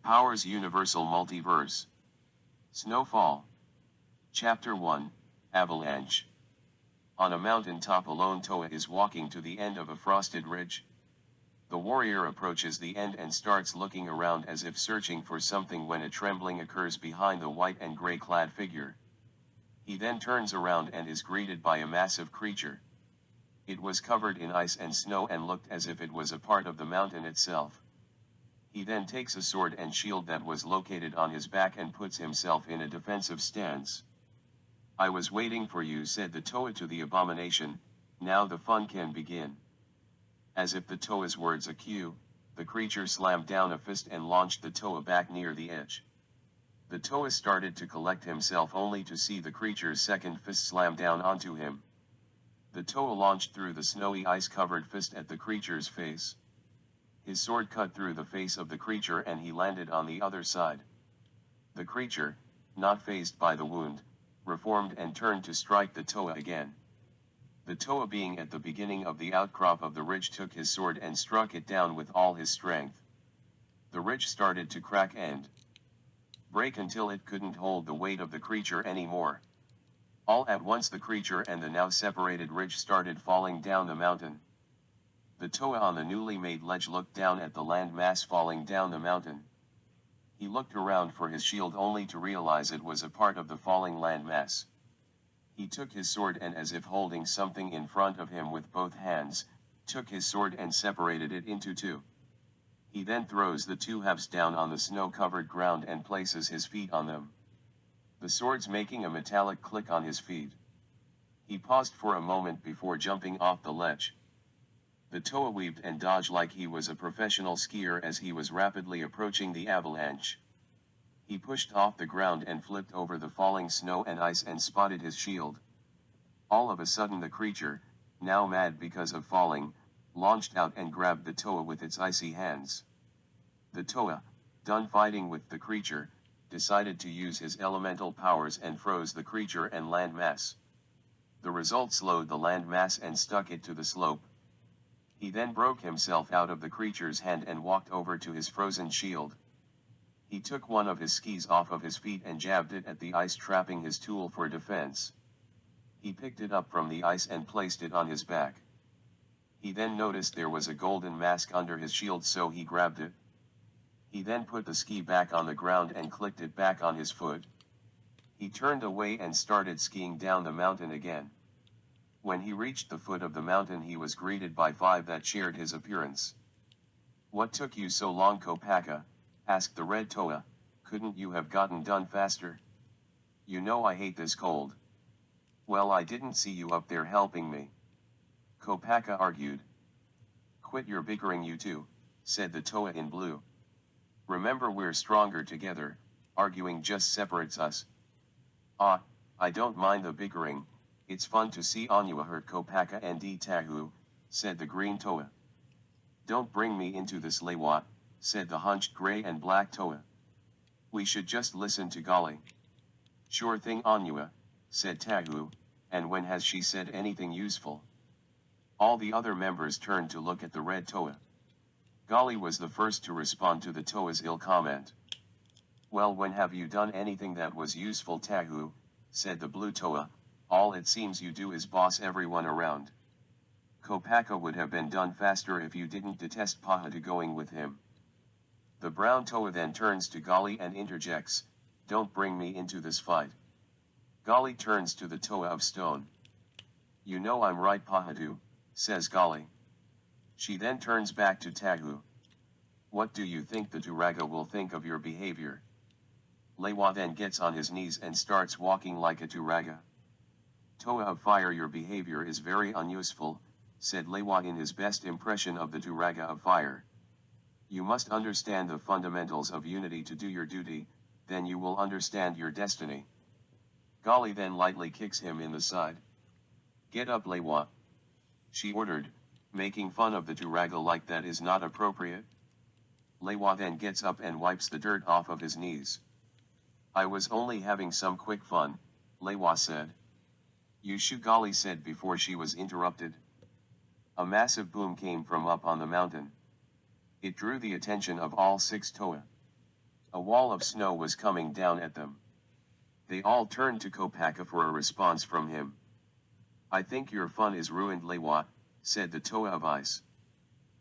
Powers Universal Multiverse. Snowfall. Chapter 1, Avalanche. On a mountain top alone Toa is walking to the end of a frosted ridge. The warrior approaches the end and starts looking around as if searching for something when a trembling occurs behind the white and gray clad figure. He then turns around and is greeted by a massive creature. It was covered in ice and snow and looked as if it was a part of the mountain itself. He then takes a sword and shield that was located on his back and puts himself in a defensive stance. "I was waiting for you," said the Toa to the abomination. "Now the fun can begin." As if the Toa's words a cue, the creature slammed down a fist and launched the Toa back near the edge. The Toa started to collect himself only to see the creature's second fist slam down onto him. The Toa launched through the snowy ice-covered fist at the creature's face. His sword cut through the face of the creature and he landed on the other side. The creature, not fazed by the wound, reformed and turned to strike the Toa again. The Toa, being at the beginning of the outcrop of the ridge, took his sword and struck it down with all his strength. The ridge started to crack and break until it couldn't hold the weight of the creature anymore. All at once the creature and the now separated ridge started falling down the mountain. The Toa on the newly made ledge looked down at the land mass falling down the mountain. He looked around for his shield only to realize it was a part of the falling land mass. He took his sword and, as if holding something in front of him with both hands, took his sword and separated it into two. He then throws the two halves down on the snow-covered ground and places his feet on them. The swords making a metallic click on his feet. He paused for a moment before jumping off the ledge. The Toa weaved and dodged like he was a professional skier as he was rapidly approaching the avalanche. He pushed off the ground and flipped over the falling snow and ice and spotted his shield. All of a sudden the creature, now mad because of falling, launched out and grabbed the Toa with its icy hands. The Toa, done fighting with the creature, decided to use his elemental powers and froze the creature and land mass. The result slowed the land mass and stuck it to the slope. He then broke himself out of the creature's hand and walked over to his frozen shield. He took one of his skis off of his feet and jabbed it at the ice, trapping his tool for defense. He picked it up from the ice and placed it on his back. He then noticed there was a golden mask under his shield, so he grabbed it. He then put the ski back on the ground and clicked it back on his foot. He turned away and started skiing down the mountain again. When he reached the foot of the mountain, he was greeted by 5 that shared his appearance. "What took you so long, Kopaka?" asked the red Toa. "Couldn't you have gotten done faster? You know I hate this cold." "Well, I didn't see you up there helping me," Kopaka argued. "Quit your bickering, you two," said the Toa in blue. "Remember, we're stronger together. Arguing just separates us." "Ah, I don't mind the bickering. It's fun to see Onua hurt Kopaka and Tahu," said the green Toa. "Don't bring me into this, Lewa," said the hunched gray and black Toa. "We should just listen to Gali." "Sure thing, Onua," said Tahu, "and when has she said anything useful?" All the other members turned to look at the red Toa. Gali was the first to respond to the Toa's ill comment. "Well, when have you done anything that was useful, Tahu?" said the blue Toa. "All it seems you do is boss everyone around. Kopaka would have been done faster if you didn't detest Pahatu going with him." The brown Toa then turns to Gali and interjects, "Don't bring me into this fight." Gali turns to the Toa of stone. "You know I'm right, Pahatu," says Gali. She then turns back to Tahu. "What do you think the Turaga will think of your behavior?" Lewa then gets on his knees and starts walking like a Turaga. "Toa of fire, your behavior is very unuseful," said Lewa in his best impression of the Turaga of fire. "You must understand the fundamentals of unity to do your duty, then you will understand your destiny." Gali then lightly kicks him in the side. "Get up, Lewa," she ordered, making fun of the Turaga like that is not appropriate. Lewa then gets up and wipes the dirt off of his knees. "I was only having some quick fun," Lewa said. "You shoot," Gali said before she was interrupted. A massive boom came from up on the mountain. It drew the attention of all 6 Toa. A wall of snow was coming down at them. They all turned to Kopaka for a response from him. "I think your fun is ruined, Lewa," said the Toa of Ice.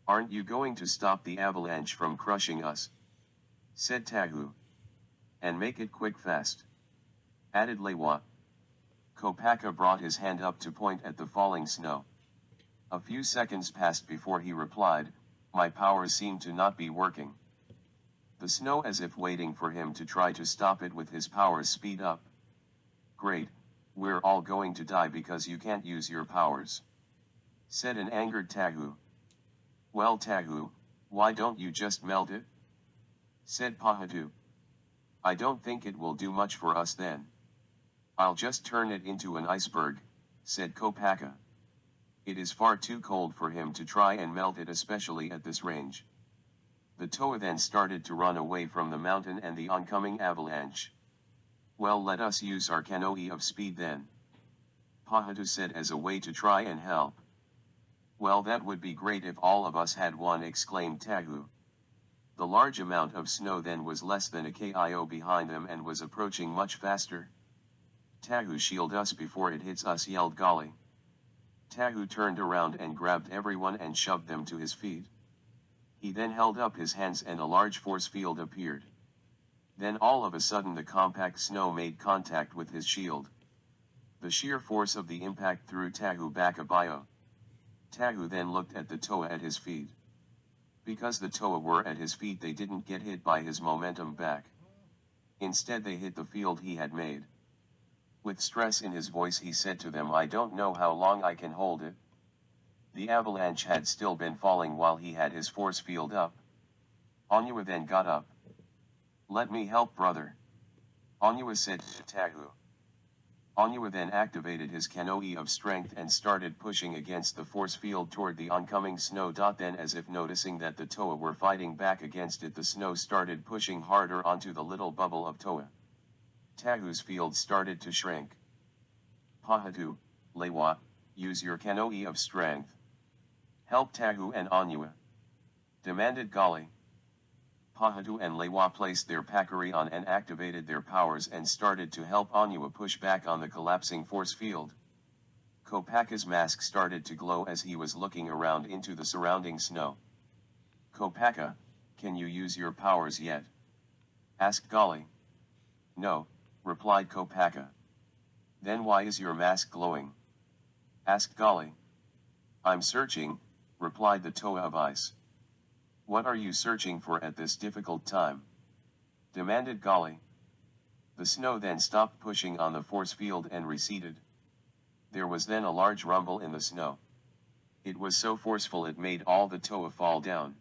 "Aren't you going to stop the avalanche from crushing us?" said Tahu. "And make it quick fast," added Lewa. Kopaka brought his hand up to point at the falling snow. A few seconds passed before he replied, "My powers seem to not be working." The snow, as if waiting for him to try to stop it with his powers, speed up. "Great, we're all going to die because you can't use your powers," said an angered Tahu. "Well, Tahu, why don't you just melt it?" said Pahatu. "I don't think it will do much for us then." "I'll just turn it into an iceberg," said Kopaka. "It is far too cold for him to try and melt it, especially at this range." The Toa then started to run away from the mountain and the oncoming avalanche. "Well, let us use our canoe of speed then," Pahatu said as a way to try and help. "Well, that would be great if all of us had one," exclaimed Tahu. The large amount of snow then was less than a kio behind them and was approaching much faster. "Tahu, shield us before it hits us," yelled Golly. Tahu turned around and grabbed everyone and shoved them to his feet. He then held up his hands and a large force field appeared. Then all of a sudden the compact snow made contact with his shield. The sheer force of the impact threw Tahu back a bio. Tahu then looked at the Toa at his feet. Because the Toa were at his feet, they didn't get hit by his momentum back. Instead they hit the field he had made. With stress in his voice he said to them, "I don't know how long I can hold it." The avalanche had still been falling while he had his force field up. Onua then got up. "Let me help, brother," Onua said to Tahu. Onua then activated his canoe of strength and started pushing against the force field toward the oncoming snow. Then, as if noticing that the Toa were fighting back against it, the snow started pushing harder onto the little bubble of Toa. Tahu's field started to shrink. "Pahatu, Lewa, use your canoe of strength. Help Tahu and Onua," demanded Golly. Pahatu and Lewa placed their pakari on and activated their powers and started to help Onua push back on the collapsing force field. Kopaka's mask started to glow as he was looking around into the surrounding snow. "Kopaka, can you use your powers yet?" asked Golly. "No," replied Kopaka. "Then why is your mask glowing?" asked Golly. "I'm searching," replied the Toa of Ice. "What are you searching for at this difficult time?" demanded Golly. The snow then stopped pushing on the force field and receded. There was then a large rumble in the snow. It was so forceful it made all the Toa fall down.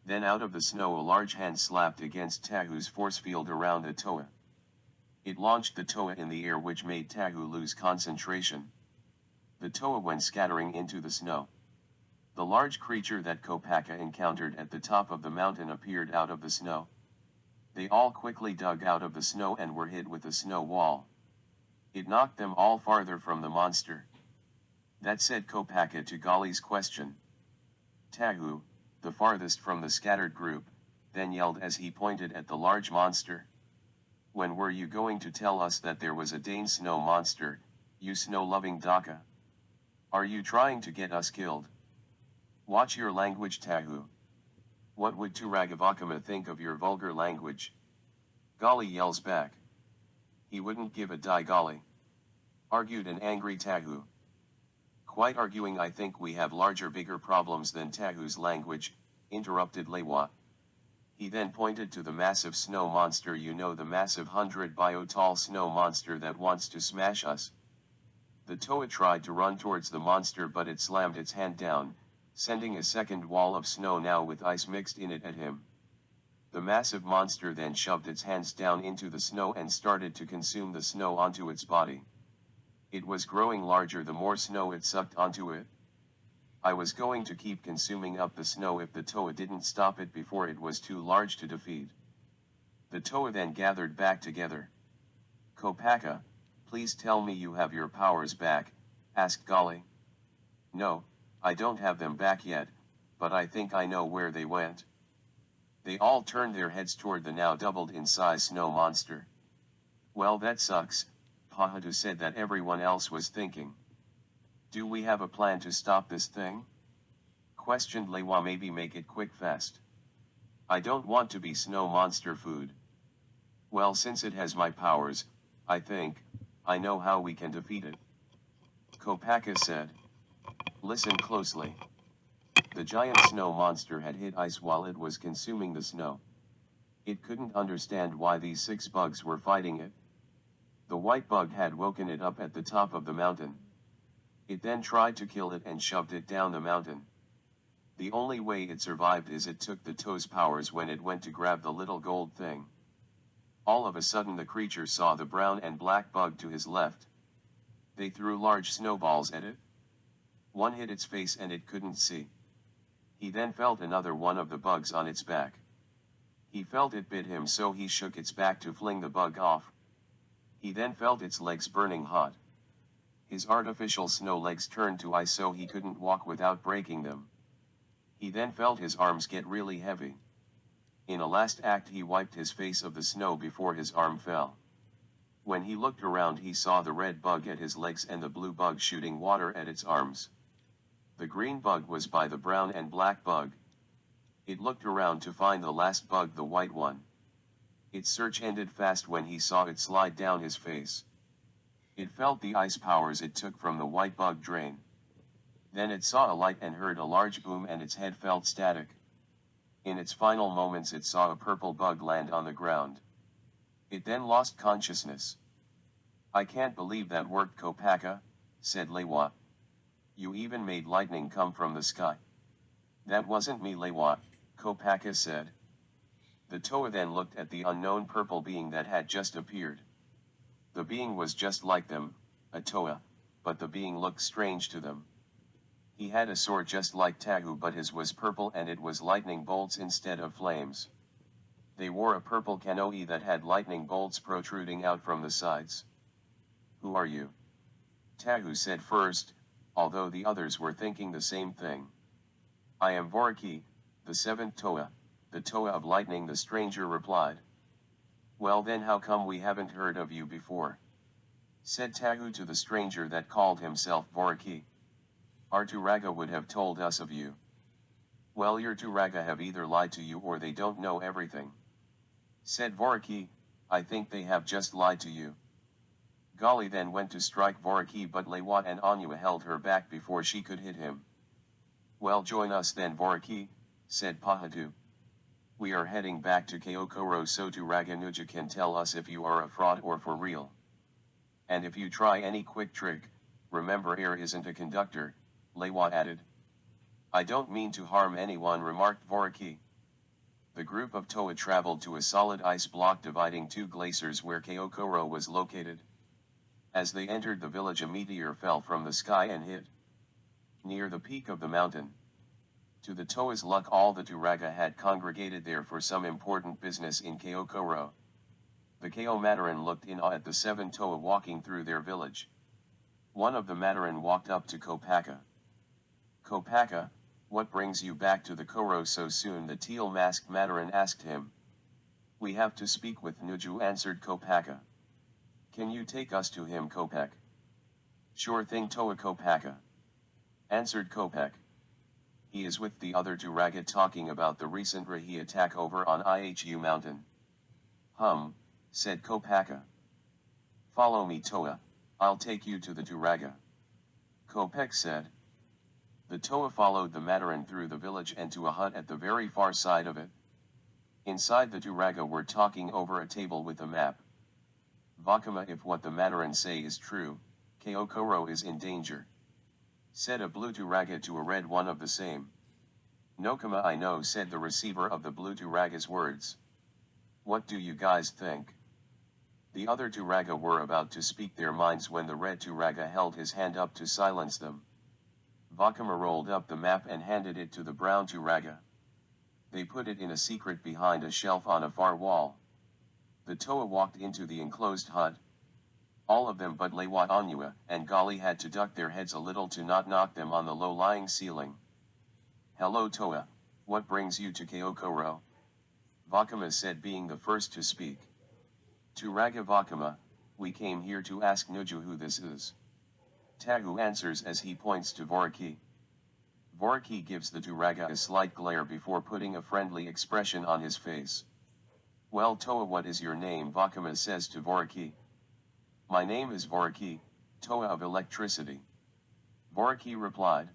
Then out of the snow a large hand slapped against Tahu's force field around the Toa. It launched the Toa in the air, which made Tahu lose concentration. The Toa went scattering into the snow. The large creature that Kopaka encountered at the top of the mountain appeared out of the snow. They all quickly dug out of the snow and were hit with a snow wall. It knocked them all farther from the monster. That said Kopaka to Golly's question. Tahu, the farthest from the scattered group, then yelled as he pointed at the large monster. "When were you going to tell us that there was a Dane snow monster, you snow-loving Daka? Are you trying to get us killed? Watch your language, Tahu. What would Turagavakama think of your vulgar language?" Golly yells back. "He wouldn't give a die, Golly," argued an angry Tahu. "Quite arguing, I think we have bigger problems than Tahu's language," interrupted Lewa. He then pointed to the massive snow monster, the massive 100 bio tall snow monster that wants to smash us. The Toa tried to run towards the monster, but it slammed its hand down, sending a second wall of snow now with ice mixed in it at him. The massive monster then shoved its hands down into the snow and started to consume the snow onto its body. It was growing larger the more snow it sucked onto it. I was going to keep consuming up the snow if the Toa didn't stop it before it was too large to defeat. The Toa then gathered back together. "Kopaka, please tell me you have your powers back," asked Golly. "No, I don't have them back yet, but I think I know where they went." They all turned their heads toward the now doubled in size snow monster. Well, that sucks, Pahadu said that everyone else was thinking. Do we have a plan to stop this thing? Questioned Lewa. Maybe make it quick fast. I don't want to be snow monster food. Well, since it has my powers, I think, I know how we can defeat it. Kopaka said. Listen closely. The giant snow monster had hit ice while it was consuming the snow. It couldn't understand why these 6 bugs were fighting it. The white bug had woken it up at the top of the mountain. It then tried to kill it and shoved it down the mountain. The only way it survived is it took the toe's powers when it went to grab the little gold thing. All of a sudden the creature saw the brown and black bug to his left. They threw large snowballs at it. One hit its face and it couldn't see. He then felt another one of the bugs on its back. He felt it bit him, so he shook its back to fling the bug off. He then felt its legs burning hot. His artificial snow legs turned to ice so he couldn't walk without breaking them. He then felt his arms get really heavy. In a last act he wiped his face of the snow before his arm fell. When he looked around he saw the red bug at his legs and the blue bug shooting water at its arms. The green bug was by the brown and black bug. It looked around to find the last bug, the white one. Its search ended fast when he saw it slide down his face. It felt the ice powers it took from the white bug drain. Then it saw a light and heard a large boom and its head felt static. In its final moments it saw a purple bug land on the ground. It then lost consciousness. I can't believe that worked, Kopaka, said Lewa. You even made lightning come from the sky. That wasn't me, Lewa, Kopaka said. The Toa then looked at the unknown purple being that had just appeared. The being was just like them, a Toa, but the being looked strange to them. He had a sword just like Tahu, but his was purple and it was lightning bolts instead of flames. They wore a purple kanoe that had lightning bolts protruding out from the sides. Who are you? Tahu said first, although the others were thinking the same thing. I am Voraki, the 7th Toa, the Toa of lightning, the stranger replied. Well then, how come we haven't heard of you before? Said Tahu to the stranger that called himself Voraki. Our Turaga would have told us of you. Well, your Turaga have either lied to you or they don't know everything. Said Voraki, I think they have just lied to you. Gali then went to strike Voraki, but Lewat and Anua held her back before she could hit him. Well, join us then, Voraki, said Pahadu. We are heading back to Keokoro so Turaga Nuja can tell us if you are a fraud or for real. And if you try any quick trick, remember air isn't a conductor, Lewat added. I don't mean to harm anyone, remarked Voraki. The group of Toa traveled to a solid ice block dividing 2 glaciers where Keokoro was located. As they entered the village, a meteor fell from the sky and hit near the peak of the mountain. To the Toa's luck, all the Turaga had congregated there for some important business in Keokoro. The Keo Mataran looked in awe at the 7 Toa walking through their village. One of the Mataran walked up to Kopaka. Kopaka, what brings you back to the Koro so soon? The teal-masked Mataran asked him. We have to speak with Nuju, answered Kopaka. Can you take us to him, Kopek? Sure thing, Toa, Kopaka, answered Kopek. He is with the other Turaga talking about the recent Rahi attack over on Ihu mountain. Said Kopaka. Follow me, Toa, I'll take you to the Turaga. Kopek said. The Toa followed the Mataran through the village and to a hut at the very far side of it. Inside, the Turaga were talking over a table with a map. Vakama, if what the Mataran say is true, Keokoro is in danger. Said a blue Turaga to a red one of the same. Nokama, I know, said the receiver of the blue Turaga's words. What do you guys think? The other Turaga were about to speak their minds when the red Turaga held his hand up to silence them. Vakama rolled up the map and handed it to the brown Turaga. They put it in a secret behind a shelf on a far wall. The Toa walked into the enclosed hut. All of them but Lewat, Anua, and Gali had to duck their heads a little to not knock them on the low-lying ceiling. Hello, Toa, what brings you to Keokoro? Vakama said, being the first to speak. Turaga Vakama, we came here to ask Nuju who this is. Tahu answers as he points to Voraki. Voraki gives the Turaga a slight glare before putting a friendly expression on his face. Well, Toa, what is your name? Vakama says to Voraki. My name is Voraki, Toa of electricity. Voraki replied.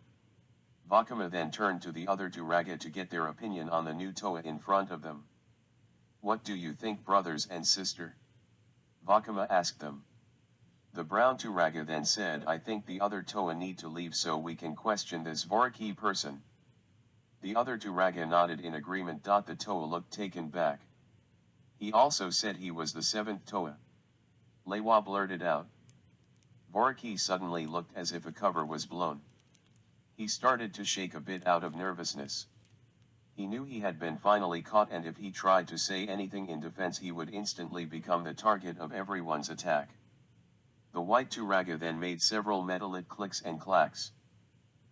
Vakama then turned to the other Turaga to get their opinion on the new Toa in front of them. What do you think, brothers and sister? Vakama asked them. The brown Turaga then said, I think the other Toa need to leave so we can question this Voraki person. The other Turaga nodded in agreement. The Toa looked taken back. He also said he was the seventh Toa. Lewa blurted out. Voraki suddenly looked as if a cover was blown. He started to shake a bit out of nervousness. He knew he had been finally caught, and if he tried to say anything in defense he would instantly become the target of everyone's attack. The white Turaga then made several metallic clicks and clacks.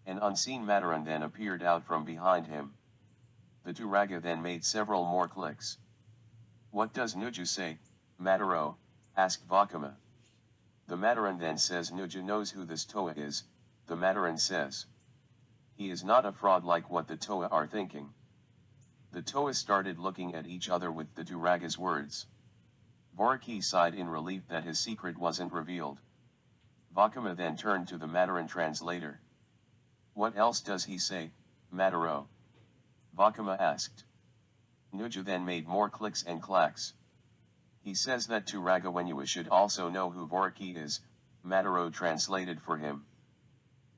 An unseen Mataran then appeared out from behind him. The Turaga then made several more clicks. What does Nuju say, Mataro? Asked Vakama. The Mataran then says Nuju knows who this Toa is, the Mataran says. He is not a fraud like what the Toa are thinking. The Toa started looking at each other with the Turaga's words. Voraki sighed in relief that his secret wasn't revealed. Vakama then turned to the Mataran translator. What else does he say, Mataro? Vakama asked. Nuju then made more clicks and clacks. He says that Turaga Wenua should also know who Voraki is, Mataro translated for him.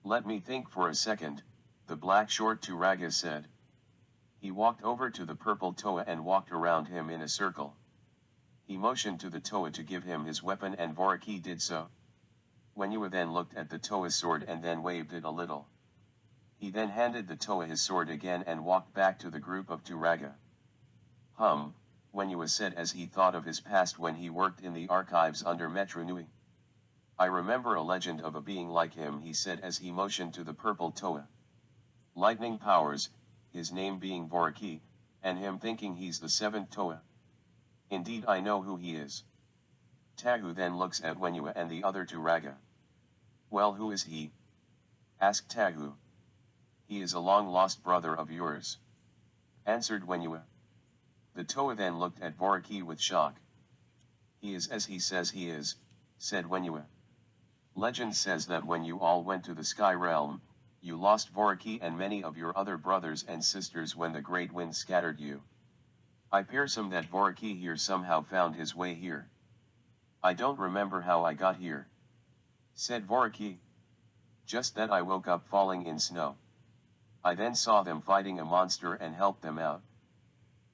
Let me think for a second, the black short Turaga said. He walked over to the purple Toa and walked around him in a circle. He motioned to the Toa to give him his weapon and Voraki did so. Wenua then looked at the Toa's sword and then waved it a little. He then handed the Toa his sword again and walked back to the group of Turaga. Wenua said as he thought of his past when he worked in the archives under Metru Nui. I remember a legend of a being like him, he said as he motioned to the purple Toa. Lightning powers, his name being Voraki, and him thinking he's the seventh Toa. Indeed, I know who he is. Tahu then looks at Wenua and the other Turaga. Well, who is he? Asked Tahu. He is a long-lost brother of yours. Answered Wenua. The Toa then looked at Voraki with shock. He is as he says he is, said Wenua. Legend says that when you all went to the Sky Realm, you lost Voraki and many of your other brothers and sisters when the great wind scattered you. I fearsome that Voraki here somehow found his way here. I don't remember how I got here, said Voraki. Just that I woke up falling in snow. I then saw them fighting a monster and helped them out.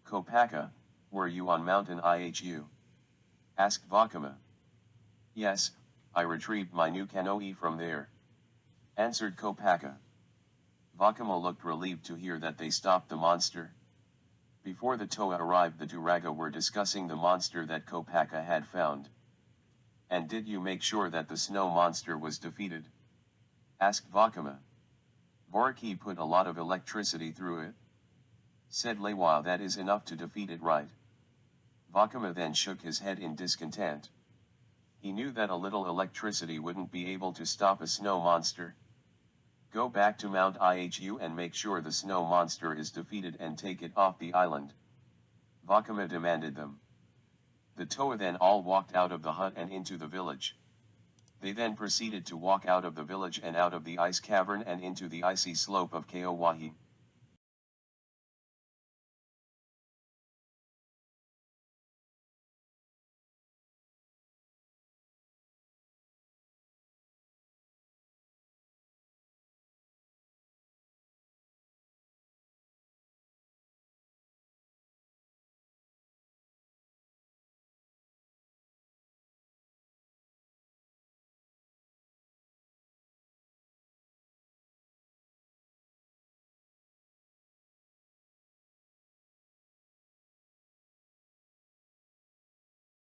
Kopaka, were you on Mountain Ihu? Asked Vakama. Yes, I retrieved my new canoe from there. Answered Kopaka. Vakama looked relieved to hear that they stopped the monster. Before the Toa arrived, the Turaga were discussing the monster that Kopaka had found. And did you make sure that the snow monster was defeated? Asked Vakama. Voraki put a lot of electricity through it. Said Lewa, that is enough to defeat it, right? Vakama then shook his head in discontent. He knew that a little electricity wouldn't be able to stop a snow monster. Go back to Mount Ihu and make sure the snow monster is defeated and take it off the island. Vakama demanded them. The Toa then all walked out of the hut and into the village. They then proceeded to walk out of the village and out of the ice cavern and into the icy slope of Kaowahi.